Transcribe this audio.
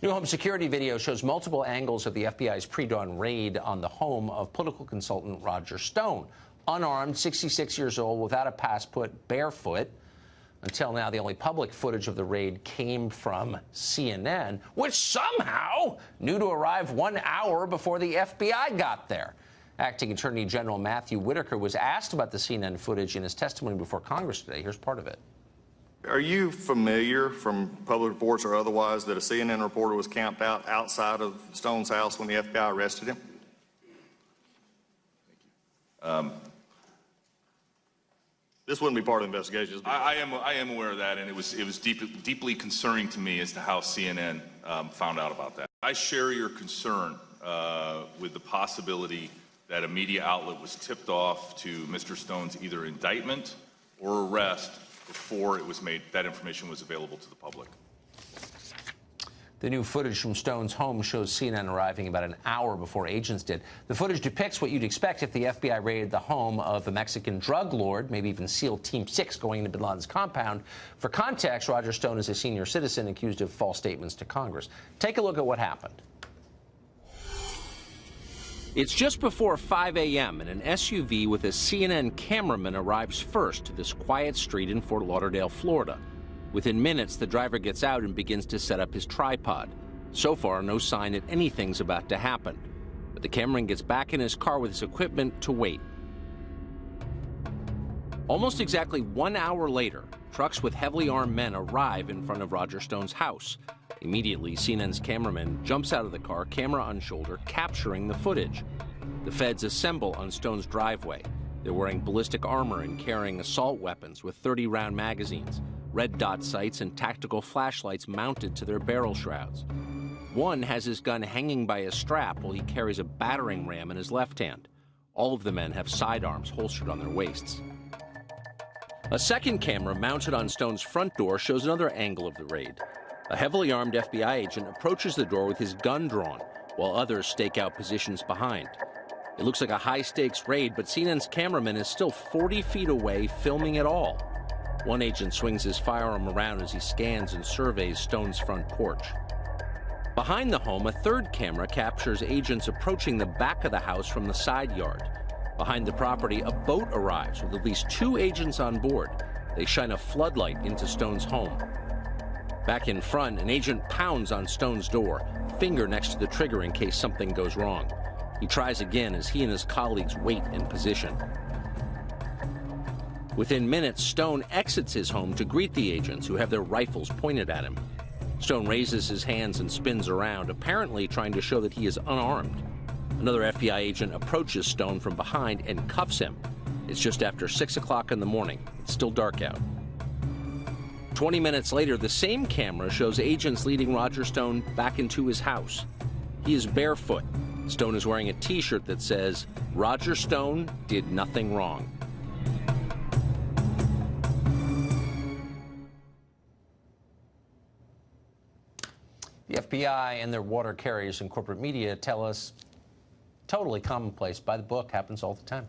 New home security video shows multiple angles of the FBI's pre-dawn raid on the home of political consultant Roger Stone. Unarmed, 66 years old, without a passport, barefoot. Until now, the only public footage of the raid came from CNN, which somehow knew to arrive 1 hour before the FBI got there. Acting Attorney General Matthew Whitaker was asked about the CNN footage in his testimony before Congress today. Here's part of it. Are you familiar, from public reports or otherwise, that a CNN reporter was camped out outside of Stone's house when the FBI arrested him? This wouldn't be part of the investigation. I am aware of that, and it was deeply concerning to me as to how CNN found out about that. I share your concern with the possibility that a media outlet was tipped off to Mr. Stone's either indictment or arrest before it was made, that information was available to the public. The new footage from Stone's home shows CNN arriving about an hour before agents did. The footage depicts what you'd expect if the FBI raided the home of the Mexican drug lord, maybe even SEAL Team 6 going into bin Laden's compound. For context, Roger Stone is a senior citizen accused of false statements to Congress. Take a look at what happened. It's just before 5 a.m. and an SUV with a CNN cameraman arrives first to this quiet street in Fort Lauderdale, Florida. Within minutes, the driver gets out and begins to set up his tripod. So far, no sign that anything's about to happen. But the cameraman gets back in his car with his equipment to wait. Almost exactly 1 hour later, trucks with heavily armed men arrive in front of Roger Stone's house. Immediately, CNN's cameraman jumps out of the car, camera on shoulder, capturing the footage. The feds assemble on Stone's driveway. They're wearing ballistic armor and carrying assault weapons with 30-round magazines, red dot sights, and tactical flashlights mounted to their barrel shrouds. One has his gun hanging by a strap while he carries a battering ram in his left hand. All of the men have sidearms holstered on their waists. A second camera mounted on Stone's front door shows another angle of the raid. A heavily armed FBI agent approaches the door with his gun drawn, while others stake out positions behind. It looks like a high-stakes raid, but CNN's cameraman is still 40 feet away, filming it all. One agent swings his firearm around as he scans and surveys Stone's front porch. Behind the home, a third camera captures agents approaching the back of the house from the side yard. Behind the property, a boat arrives with at least 2 agents on board. They shine a floodlight into Stone's home. Back in front, an agent pounds on Stone's door, finger next to the trigger in case something goes wrong. He tries again as he and his colleagues wait in position. Within minutes, Stone exits his home to greet the agents who have their rifles pointed at him. Stone raises his hands and spins around, apparently trying to show that he is unarmed. Another FBI agent approaches Stone from behind and cuffs him. It's just after 6 o'clock in the morning. It's still dark out. 20 minutes later, the same camera shows agents leading Roger Stone back into his house. He is barefoot. Stone is wearing a T-shirt that says, "Roger Stone did nothing wrong." The FBI and their water carriers and corporate media tell us totally commonplace, by the book, happens all the time.